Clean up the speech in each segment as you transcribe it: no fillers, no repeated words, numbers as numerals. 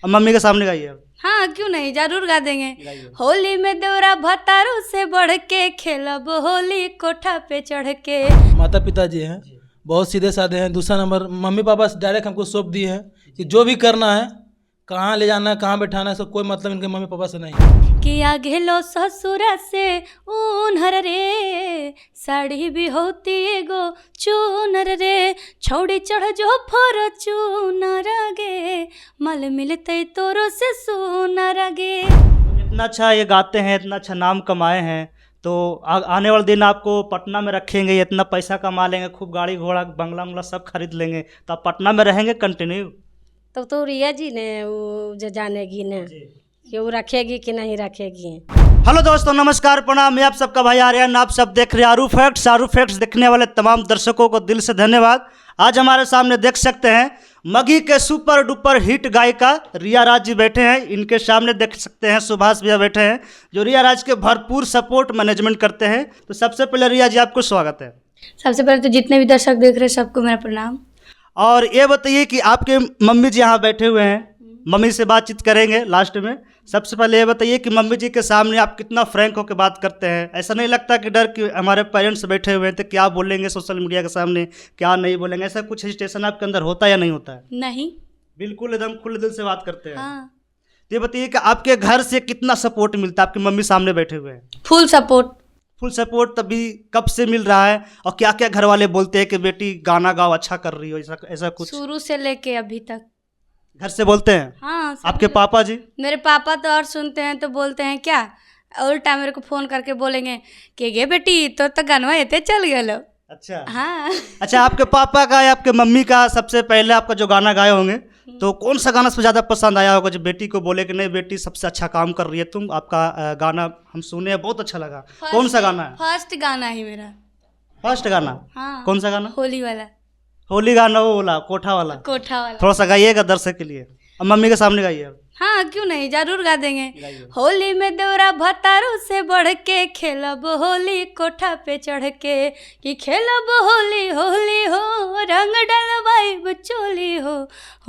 अब मम्मी के सामने गाइए आप। हाँ क्यों नहीं, जरूर गा देंगे। गाइए। होली में देवरा भतारू से बढ़ के खेलब होली कोठा पे चढ़ के। माता पिता जी हैं, बहुत सीधे साधे हैं। दूसरा नंबर मम्मी पापा डायरेक्ट हमको सौंप दिए हैं कि जो भी करना है, कहाँ ले जाना है, कहाँ बैठाना है, सब कोई मतलब इनके मम्मी पापा से नहीं है। कि आगे लो ससुर से ऊनहर रे, साड़ी भी होती एगो चूनर रे, छौड़ी चढ़ जो फॉर्चूनर गे, मल मिलते तोरो से सुनर गे। इतना अच्छा ये गाते हैं, इतना अच्छा नाम कमाए हैं, तो आने वाले दिन आपको पटना में रखेंगे, इतना पैसा कमा लेंगे, खूब गाड़ी घोड़ा बंगला उंगला सब खरीद लेंगे, तो आप पटना में रहेंगे कंटिन्यू? तब तो रिया जी ने वो जो जानेगी ना कि वो रखेगी कि नहीं रखेगी। हेलो दोस्तों, नमस्कार, प्रणाम। मैं आप सबका भाई आर्यन, आप सब देख रहे हैं आरू फैक्ट्स देखने वाले तमाम दर्शकों को दिल से धन्यवाद। आज हमारे सामने देख सकते हैं मगही के सुपर डुपर हिट गायिका रिया राज जी बैठे हैं। इनके सामने देख सकते हैं सुभाष भैया बैठे हैं, जो रिया राज के भरपूर सपोर्ट मैनेजमेंट करते हैं। तो सबसे पहले रिया जी आपको स्वागत है। सबसे पहले तो जितने भी दर्शक देख रहे हैं सबको मेरा प्रणाम। और ये बताइए कि आपके मम्मी जी यहाँ बैठे हुए हैं, मम्मी से बातचीत करेंगे लास्ट में। सबसे पहले ये बताइए कि मम्मी जी के सामने आप कितना फ्रैंक होकर बात करते हैं? ऐसा नहीं लगता कि डर कि हमारे पेरेंट्स बैठे हुए हैं तो क्या बोलेंगे सोशल मीडिया के सामने, क्या नहीं बोलेंगे, ऐसा कुछ हेजिटेशन आपके अंदर होता है या नहीं होता है? नहीं, बिल्कुल एकदम खुले दिल से बात करते हैं। हाँ तो ये बताइए कि आपके घर से कितना सपोर्ट मिलता है? आपकी मम्मी सामने बैठे हुए हैं, फुल सपोर्ट। फुल सपोर्ट तभी कब से मिल रहा है? और क्या क्या घर वाले बोलते हैं कि बेटी गाना गाओ, अच्छा कर रही हो, ऐसा कुछ शुरू से लेके अभी तक घर से बोलते हैं? हाँ सब आपके पापा जी? मेरे पापा तो और सुनते हैं तो बोलते हैं क्या, उल्टा मेरे को फोन करके बोलेंगे कि गे बेटी तो गानवा एते चल गए। अच्छा हाँ अच्छा, आपके पापा का या आपके मम्मी का सबसे पहले आपका जो गाना गाए होंगे, तो कौन सा गाना सबसे ज़्यादा पसंद आया होगा? जो बेटी को बोले कि नहीं बेटी सबसे अच्छा काम कर रही है तुम, आपका गाना हम सुने हैं, बहुत अच्छा लगा। कौन सा गाना है? फर्स्ट गाना ही मेरा। फर्स्ट गाना? हाँ कौन सा गाना? होली वाला, होली गाना, वो वाला कोठा वाला? कोठा वाला। थोड़ा सा गाइएगा दर्शक के लिए। अब मम्मी के सामने गाइए। हाँ क्यों नहीं, जरूर गा देंगे। गाइए। होली में देवरा भतारू से बढ़ के खेलब होली कोठा पे चढ़ के, कि खेलब होली होली हो रंग डलवाई चोली हो,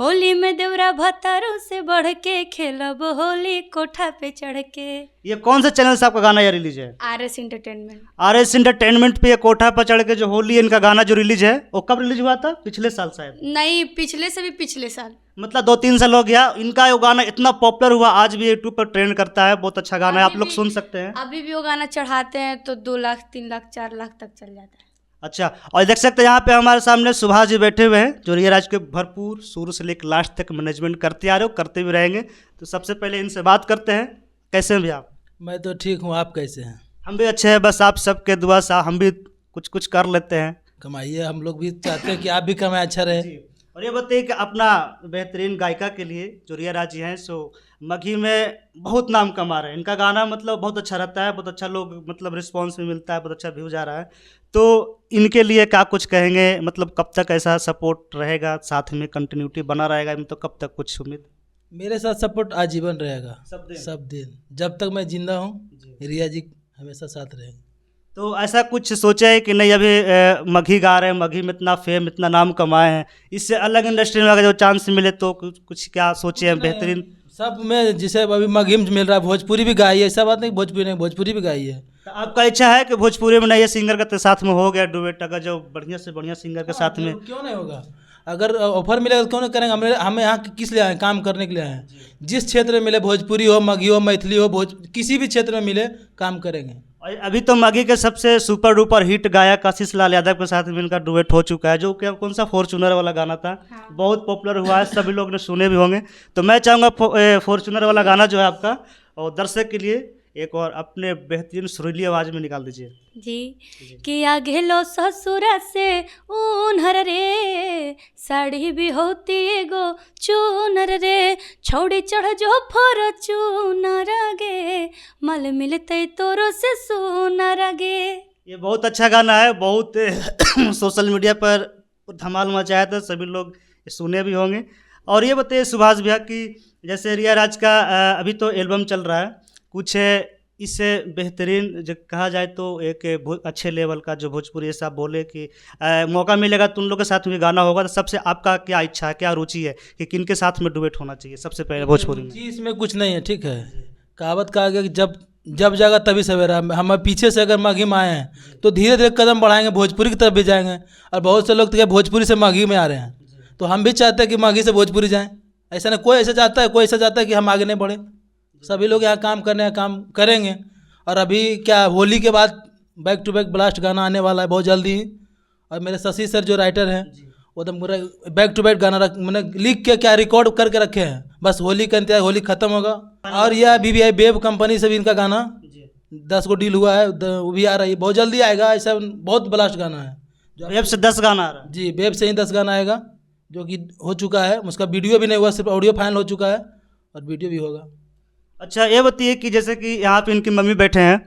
होली में देवरा भतारू से बढ़ के खेलब होली कोठा पे चढ़ के। ये कौन से चैनल से आपका गाना ये रिलीज है? RS entertainment. RS एंटरटेनमेंट पे ये कोठा पर चढ़ के जो होली इनका गाना जो रिलीज है, वो कब रिलीज हुआ था? पिछले साल शायद? नहीं, पिछले से भी पिछले साल, मतलब 2-3 साल हो गया। इनका ये गाना इतना पॉपुलर हुआ, आज भी यूट्यूब पर ट्रेंड करता है, बहुत अच्छा गाना है, आप लोग सुन सकते हैं। अभी भी वो गाना चढ़ाते हैं तो 2 लाख 3 लाख 4 लाख तक चल जाता है। अच्छा, और देख सकते हैं यहाँ पे हमारे सामने सुभाष जी बैठे हुए हैं, जो रिया राज के भरपूर शुरू से लेकर लास्ट तक मैनेजमेंट करते आ रहे हो, करते भी रहेंगे। तो सबसे पहले इनसे बात करते हैं। कैसे हैं भैया आप? मैं तो ठीक हूँ, आप कैसे हैं? हम भी अच्छे हैं, बस आप सबके दुआ से हम भी कुछ कुछ कर लेते हैं। कमाइए, हम लोग भी चाहते हैं कि आप भी कमाए, अच्छा रहे। और ये बताइए कि अपना बेहतरीन गायिका के लिए जो रिया राज जी हैं, सो मगही में बहुत नाम कमा रहे हैं। इनका गाना मतलब बहुत अच्छा रहता है, बहुत अच्छा लोग मतलब रिस्पॉन्स भी मिलता है, बहुत अच्छा व्यूज आ रहा है। तो इनके लिए क्या कुछ कहेंगे? मतलब कब तक ऐसा सपोर्ट रहेगा, साथ में कंटिन्यूटी बना रहेगा, तो कब तक कुछ उम्मीद? मेरे साथ सपोर्ट आजीवन रहेगा, सब दिन जब तक मैं जिंदा हूँ रिया जी हमेशा साथ रहेंगे। तो ऐसा कुछ सोचा है कि नहीं अभी मगही गा रहे हैं, मगही में इतना फेम इतना नाम कमाए हैं, इससे अलग इंडस्ट्री में अगर जो चांस मिले तो कुछ क्या सोचे हैं बेहतरीन? सब में जिसे अभी मगही में मिल रहा है, भोजपुरी भी गाई है, ऐसा बात नहीं भोजपुरी नहीं, भोजपुरी भी गाई है। तो आपका इच्छा है कि भोजपुरी में नहीं सिंगर के साथ में हो गया डुएट, अगर जो बढ़िया से बढ़िया सिंगर के साथ में? क्यों नहीं होगा? अगर ऑफर मिलेगा तो क्यों नहीं करेंगे? हम यहाँ किस लिए आए? काम करने के लिए आए हैं। जिस क्षेत्र में मिले, भोजपुरी हो, मगही हो, मैथिली हो, किसी भी क्षेत्र में मिले, काम करेंगे। और अभी तो मगही के सबसे सुपर डुपर हिट गायक आशीष लाल यादव के साथ में इनका डुएट हो चुका है, जो क्या कौन सा फॉर्चूनर वाला गाना था। हाँ। बहुत पॉपुलर हुआ है, सभी लोग ने सुने भी होंगे। तो मैं चाहूँगा फॉर्चूनर वाला गाना जो है आपका, और दर्शक के लिए एक और अपने बेहतरीन सुरीली आवाज़ में निकाल दीजिए जी। कि आगे लो ससुर से ऊनहर रे, साड़ी भी होती एगो चूनर रे, छौड़ी चढ़ जो फॉर्चूनर गे, मल मिलते तोरो से सुनर गे। ये बहुत अच्छा गाना है, बहुत सोशल मीडिया पर धमाल मचाया था, सभी लोग सुने भी होंगे। और ये बताइए सुभाष भैया कि जैसे रिया राज का अभी तो एल्बम चल रहा है, कुछ इससे बेहतरीन जो कहा जाए तो एक अच्छे लेवल का जो भोजपुरी जैसे आप बोले कि मौका मिलेगा तो उन लोगों के साथ में गाना होगा, तो सबसे आपका क्या इच्छा है, क्या रुचि है कि किन के साथ में डुएट होना चाहिए सबसे पहले भोजपुरी में? जी इसमें कुछ नहीं है, ठीक है। कहावत कहा गया कि जब जागा तभी सवेरा। हम पीछे से अगर माघी में आए हैं तो धीरे धीरे कदम बढ़ाएंगे, भोजपुरी की तरफ भी जाएंगे। और बहुत से लोग तो क्या भोजपुरी से माघी में आ रहे हैं, तो हम भी चाहते हैं कि माघी से भोजपुरी जाएं। ऐसा नहीं, कोई ऐसा चाहता है, कोई ऐसा चाहता है कि हम आगे नहीं बढ़े। सभी लोग यहाँ काम करने हैं, काम करेंगे। और अभी क्या होली के बाद बैक टू बैक ब्लास्ट गाना आने वाला है बहुत जल्दी ही। और मेरे शशि सर जो राइटर हैं वो तो पूरा बैक टू बैक गाना मैंने लिख के क्या रिकॉर्ड करके रखे हैं। बस होली का इंतजार, होली खत्म होगा। और यह BBI वेब कंपनी से भी इनका गाना 10 को डील हुआ है, वो भी आ रही है, बहुत जल्दी आएगा। ऐसा बहुत ब्लास्ट गाना है। वेब से 10 गाना आ रहा है? जी वेब से ही 10 गाना आएगा, जो कि हो चुका है। उसका वीडियो भी नहीं हुआ, सिर्फ ऑडियो फाइनल हो चुका है और वीडियो भी होगा। अच्छा ये बताइए कि जैसे कि यहाँ पे इनकी मम्मी बैठे हैं,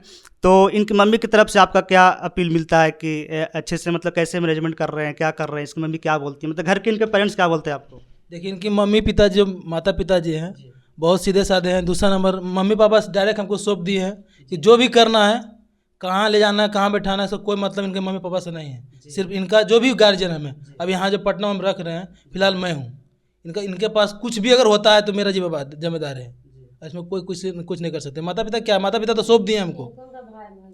तो इनकी मम्मी की तरफ से आपका क्या अपील मिलता है कि अच्छे से मतलब कैसे मैनेजमेंट कर रहे हैं, क्या कर रहे हैं, इसकी मम्मी क्या बोलती है, मतलब घर के इनके पेरेंट्स क्या बोलते हैं आपको? देखिए इनकी मम्मी पिताजी जो माता पिताजी हैं बहुत सीधे साधे हैं। दूसरा नंबर मम्मी पापा डायरेक्ट हमको सौंप दिए हैं कि जो भी करना है, कहाँ ले जाना है, कहाँ बैठाना है, इसका कोई मतलब इनके मम्मी पापा से नहीं है। सिर्फ इनका जो भी गार्जियन है, मैं अब यहाँ जो पटना में रख रहे हैं फिलहाल मैं हूँ। इनके पास कुछ भी अगर होता है तो मेरा जिम्मेदार है, इसमें कोई कुछ नहीं कर सकते। माता पिता तो सौंप दिए हमको।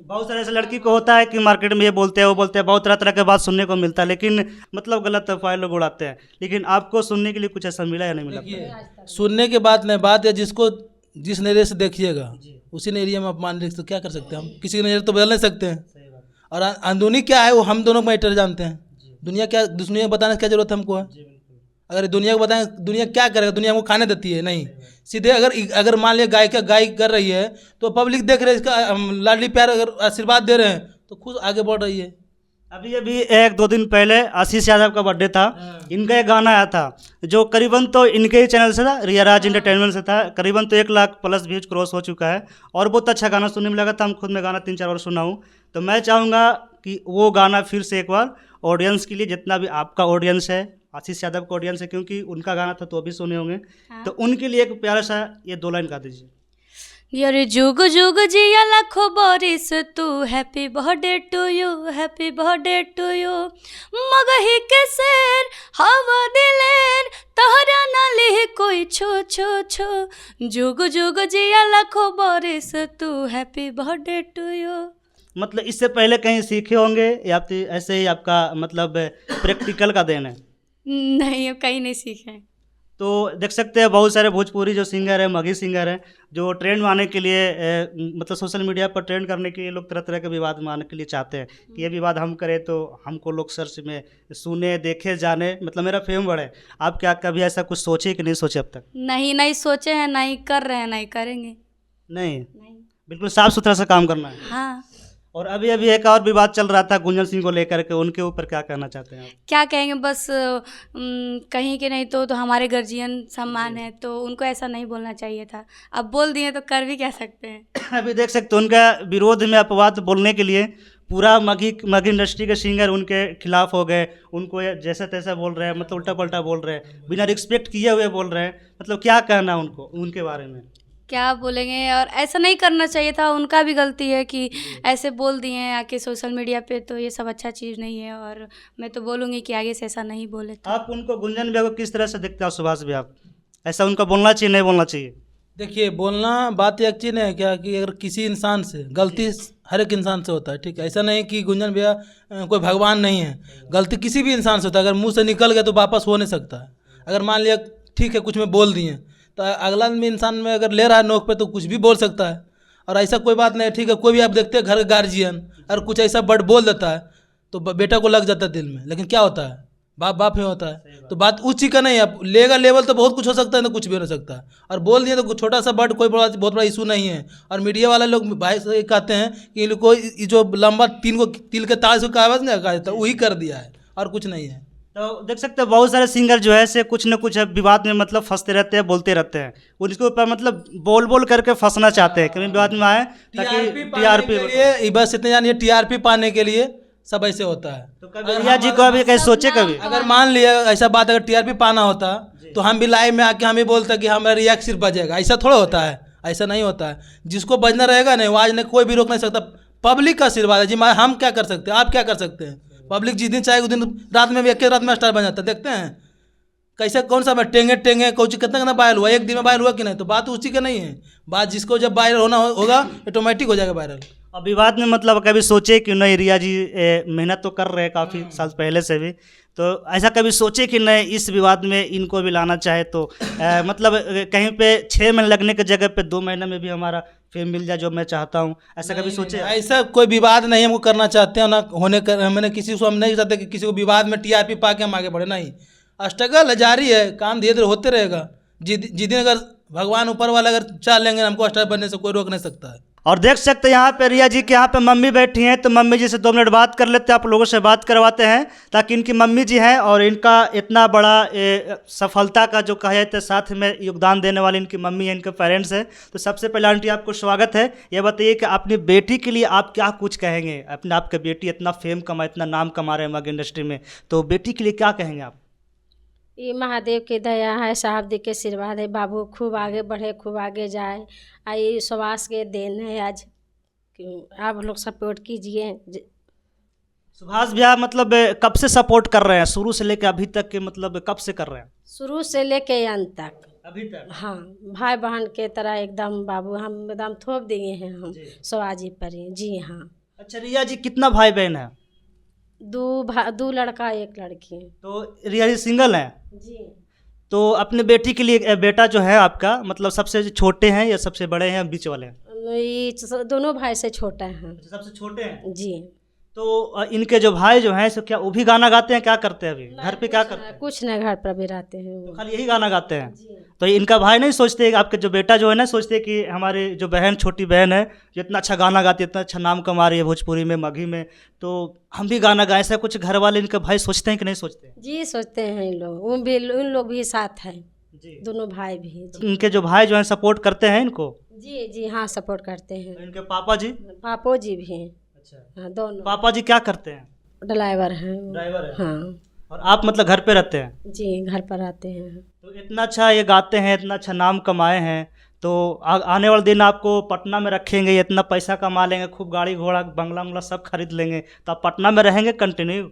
बहुत सारे ऐसे लड़की को होता है कि मार्केट में ये बोलते हैं वो बोलते हैं, बहुत तरह तरह के बात सुनने को मिलता है, लेकिन मतलब गलत अफवाह लोग उड़ाते हैं। लेकिन आपको सुनने के लिए कुछ ऐसा मिला या नहीं मिला? देखिए सुनने के बात नहीं, बात है जिस नजरिए से देखिएगा उसी नजरिए में आप मान लीजिए, तो क्या कर सकते हैं हम? किसी की नजर तो बदल नहीं सकते हैं। और अंदरूनी क्या है वो हम दोनों मैटर जानते हैं। दुनिया को बताने की क्या जरूरत हमको है? अगर दुनिया को बताएं, दुनिया क्या करेगा? दुनिया हमको खाने देती है? नहीं। सीधे अगर मान लिया गाय कर रही है तो पब्लिक देख रही है, इसका लाडली प्यार अगर आशीर्वाद दे रहे हैं तो खुद आगे बढ़ रही है। अभी 1-2 दिन पहले आशीष यादव का बर्थडे था, इनका एक गाना आया था जो करीबन तो इनके ही चैनल से था, रियाराज एंटरटेनमेंट से था, करीबन तो 1 लाख प्लस व्यूज क्रॉस हो चुका है और बहुत अच्छा गाना सुनने में लगा था। हम खुद में गाना 3-4 बार सुना हूँ, तो मैं चाहूँगा कि वो गाना फिर से एक बार ऑडियंस के लिए, जितना भी आपका ऑडियंस है, आशीष यादव का ऑडियंस है, क्योंकि उनका गाना था तो अभी सुने होंगे, तो उनके लिए एक प्यारा सा ये 2 लाइन गा दीजिए। यारे जुग जुग जिया लाखों बरिस तू, happy birthday to you, happy birthday to you. Magahi के शेर हवा दिलेर, तहरा नाली कोई छो छो छो। जुग जुग जिया लाखों बरिस तू, हैप्पी बर्थडे टू यू। मतलब इससे पहले कहीं सीखे होंगे या फिर ऐसे ही आपका मतलब प्रैक्टिकल का देन है? नहीं, कहीं नहीं सीखे। तो देख सकते हैं बहुत सारे भोजपुरी जो सिंगर है, मगही सिंगर हैं, जो ट्रेंड में आने के लिए मतलब सोशल मीडिया पर ट्रेंड करने के लिए लोग तरह तरह के विवाद में आने के लिए चाहते हैं कि ये विवाद हम करें तो हमको लोग सर्च में सुने, देखे, जाने, मतलब मेरा फेम बढ़े। आप क्या कभी ऐसा कुछ सोचे कि नहीं सोचे अब तक? नहीं सोचे हैं, नहीं कर रहे हैं, नहीं करेंगे। नहीं, बिल्कुल साफ सुथरा सा काम करना है। हाँ। और अभी एक और विवाद चल रहा था गुंजन सिंह को लेकर के, उनके ऊपर क्या कहना चाहते हैं आप? क्या कहेंगे, बस कहीं के नहीं तो हमारे गार्जियन सम्मान है, तो उनको ऐसा नहीं बोलना चाहिए था। अब बोल दिए तो कर भी क्या सकते हैं। अभी देख सकते हैं उनका विरोध में अपवाद बोलने के लिए पूरा मगही इंडस्ट्री के सिंगर उनके खिलाफ हो गए, उनको जैसा तैसा बोल रहे हैं, मतलब उल्टा पल्टा बोल रहे हैं, बिना रिस्पेक्ट किए हुए बोल रहे हैं। मतलब क्या कहना उनको, उनके बारे में क्या बोलेंगे? और ऐसा नहीं करना चाहिए था, उनका भी गलती है कि ऐसे बोल दिए हैं आके सोशल मीडिया पे, तो ये सब अच्छा चीज़ नहीं है। और मैं तो बोलूँगी कि आगे से ऐसा नहीं बोले। तो आप उनको, गुंजन भैया को किस तरह से देखते हो? सुभाष भी आप ऐसा उनका बोलना चाहिए नहीं बोलना चाहिए? देखिए बोलना बात एक चीज़ है क्या कि अगर किसी इंसान से गलती हर एक इंसान से होता है, ठीक है? ऐसा नहीं कि गुंजन भैया कोई भगवान नहीं है, गलती किसी भी इंसान से होता है। अगर मुंह से निकल गया तो वापस हो नहीं सकता है। अगर मान लिया ठीक है कुछ में बोल दिए तो अगला में इंसान में अगर ले रहा है नोक पे तो कुछ भी बोल सकता है। और ऐसा कोई बात नहीं है, ठीक है? कोई भी आप देखते हैं घर का गार्जियन अगर कुछ ऐसा बड़ बोल देता है तो बेटा को लग जाता है दिल में, लेकिन क्या होता है, बाप ही होता है। तो बात उस चीज़ का नहीं है, आप लेगा लेवल तो बहुत कुछ हो सकता है, तो कुछ भी हो सकता है। और बोल दिए तो छोटा सा बड़ कोई बहुत बड़ा इशू नहीं है। और मीडिया वाले लोग भाई से कहते हैं कि इन को जो लंबा 3 को तिल के तार से कहावत नहीं कहा जाता, वही कर दिया है और कुछ नहीं है। तो देख सकते हैं बहुत सारे सिंगर जो है से कुछ न कुछ विवाद में मतलब फंसते रहते हैं, बोलते रहते हैं, उनके ऊपर मतलब बोल करके फंसना चाहते हैं, कभी विवाद में आए ताकि टीआरपी बस इतने जानिए, टीआरपी पाने के लिए सब ऐसे होता है। तो कभी रिया जी को अभी कैसे सोचे कभी? अगर मान लिया ऐसा बात, अगर टीआरपी पाना होता तो हम भी लाइव में आके हम ही बोलते कि हमारा रिएक्ट सिर्फ बजेगा, ऐसा थोड़ा होता है। ऐसा नहीं होता है। जिसको बजना रहेगा ना वो आज ने कोई भी रोक नहीं सकता। पब्लिक का आशीर्वाद है जी। हम क्या कर सकते हैं, आप क्या कर सकते हैं। पब्लिक जिस दिन चाहे उस दिन रात में भी एक रात में स्टार बन जाता है। देखते हैं कैसे कौन सा टेंगे टेंगे कोच कितना वायरल हुआ, एक दिन में वायरल हुआ कि नहीं। तो बात उसी का नहीं है। बात जिसको जब वायरल होना होगा ऑटोमेटिक हो जाएगा वायरल। और विवाद में मतलब कभी सोचे कि नहीं रिया जी मेहनत तो कर रहे हैं काफ़ी साल पहले से भी, तो ऐसा कभी सोचे कि नहीं इस विवाद में इनको भी लाना चाहे तो मतलब कहीं पे 6 महीने लगने की जगह पे 2 महीने में भी हमारा फेम मिल जाए जो मैं चाहता हूँ, ऐसा कभी सोचे? ऐसा कोई विवाद नहीं हमको करना चाहते हैं ना होने कर। मैंने किसी को हम नहीं चाहते कि किसी को विवाद में टीआरपी पा के हम आगे बढ़े। नहीं, स्ट्रगल जारी है, काम धीरे धीरे होते रहेगा। जिस दिन अगर भगवान ऊपर वाला अगर चाह लेंगे हमको स्टार बनने से कोई रोक नहीं सकता है। और देख सकते हैं यहाँ पे रिया जी के यहाँ पे मम्मी बैठी हैं, तो मम्मी जी से 2 मिनट बात कर लेते हैं, आप लोगों से बात करवाते हैं ताकि इनकी मम्मी जी हैं और इनका इतना बड़ा सफलता का जो कहा जाता है साथ में योगदान देने वाली इनकी मम्मी है, इनके पेरेंट्स हैं। तो सबसे पहले आंटी आपको स्वागत है। ये बताइए कि अपनी बेटी के लिए आप क्या कुछ कहेंगे? अपने आपके बेटी इतना फेम कमा, इतना नाम कमा रहे हैं मग इंडस्ट्री में, तो बेटी के लिए क्या कहेंगे आप? ये महादेव की दया है, साहब जी के आशीर्वाद है, बाबू खूब आगे बढ़े, खूब आगे जाए। ये सुभाष के देन है आज कि आप लोग सपोर्ट कीजिए। सुभाष भैया मतलब कब से सपोर्ट कर रहे हैं, शुरू से लेकर अभी तक के, मतलब कब से कर रहे हैं? शुरू से लेके अंत तक अभी तक? हाँ, भाई बहन के तरह एकदम बाबू हम एकदम थोप दिए हैं हम सुभाष जी पर ही। जी हाँ। अच्छा रिया जी कितना भाई बहन है? 2 लड़का 1 लड़की। तो रिया जी सिंगल हैं? जी। तो अपने बेटी के लिए बेटा जो है आपका मतलब सबसे छोटे हैं या सबसे बड़े हैं या बीच वाले हैं? ये दोनों भाई से छोटा है। सबसे छोटे हैं। जी। तो इनके जो भाई जो हैं सो क्या वो भी गाना गाते हैं, क्या करते हैं अभी घर पे, क्या करते हैं? कुछ नहीं, घर पर भी रहते हैं वो। खाली यही गाना गाते हैं? तो इनका भाई नहीं सोचते, आपके जो बेटा जो है ना सोचते कि हमारे जो बहन, छोटी बहन है जो इतना अच्छा गाना गाती है, इतना अच्छा नाम कमा रही है भोजपुरी में, मगही में, तो हम भी गाना गाएं, ऐसा कुछ घर वाले इनके भाई सोचते हैं कि नहीं सोचते? जी लोग हैं इन लोग, उन लोग भी साथ हैं जी। दोनों भाई भी। जी। इनके जो भाई जो हैं सपोर्ट करते हैं इनको? जी हाँ, सपोर्ट करते हैं। इनके पापा जी? पापो जी भी हैं। अच्छा, हाँ, दोनों। पापा जी क्या करते हैं? ड्राइवर हैं। ड्राइवर है। हाँ। और आप मतलब घर पे रहते हैं? जी, घर पर आते हैं। तो इतना अच्छा ये गाते हैं, इतना अच्छा नाम कमाए हैं, तो आने वाले दिन आपको पटना में रखेंगे, इतना पैसा कमा लेंगे, खूब गाड़ी घोड़ा बंगला उंगला सब खरीद लेंगे, तो आप पटना में रहेंगे कंटिन्यू?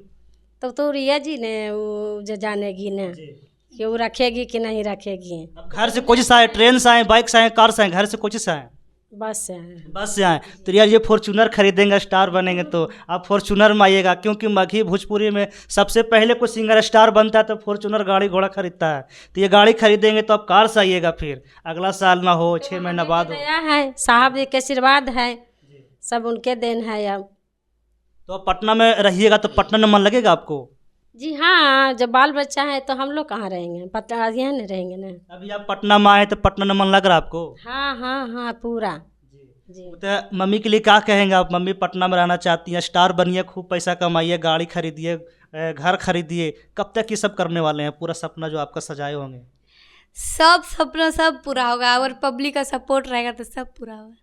तब तो रिया जी ने वो जो जानेगी ना कि वो रखेगी कि नहीं रखेगी। अब घर से कोचिस आए, ट्रेन से आए, बाइक से आए, कार से आए, घर से कोचिस आए? बस से आए। बस से आए। तो यार ये फॉर्चूनर खरीदेंगे, स्टार बनेंगे, तो आप फॉर्चूनर में आइएगा, क्योंकि मगही भोजपुरी में सबसे पहले कोई सिंगर स्टार बनता है तो फॉर्चूनर गाड़ी घोड़ा खरीदता है। तो ये गाड़ी खरीदेंगे तो आप कार से आइएगा, फिर अगला साल ना हो 6 महीना बाद हो। नया है, साहब जी के आशीर्वाद है, सब उनके देन है। अब तो आप पटना में रहिएगा तो पटना में मन लगेगा आपको? जी हाँ, जब बाल बच्चा है तो हम लोग कहाँ रहेंगे, पटना यहाँ नहीं रहेंगे ना। अभी आप पटना में आए तो पटना में मन लग रहा है आपको? हाँ हाँ हाँ, पूरा। जी। तो मम्मी के लिए क्या कहेंगे आप? मम्मी पटना में रहना चाहती हैं, स्टार बनिए, खूब पैसा कमाइए, गाड़ी खरीदिए, घर खरीदिए, कब तक ये सब करने वाले हैं? पूरा सपना जो आपका सजाए होंगे? सब सपना सब पूरा होगा, अगर पब्लिक का सपोर्ट रहेगा तो सब पूरा होगा।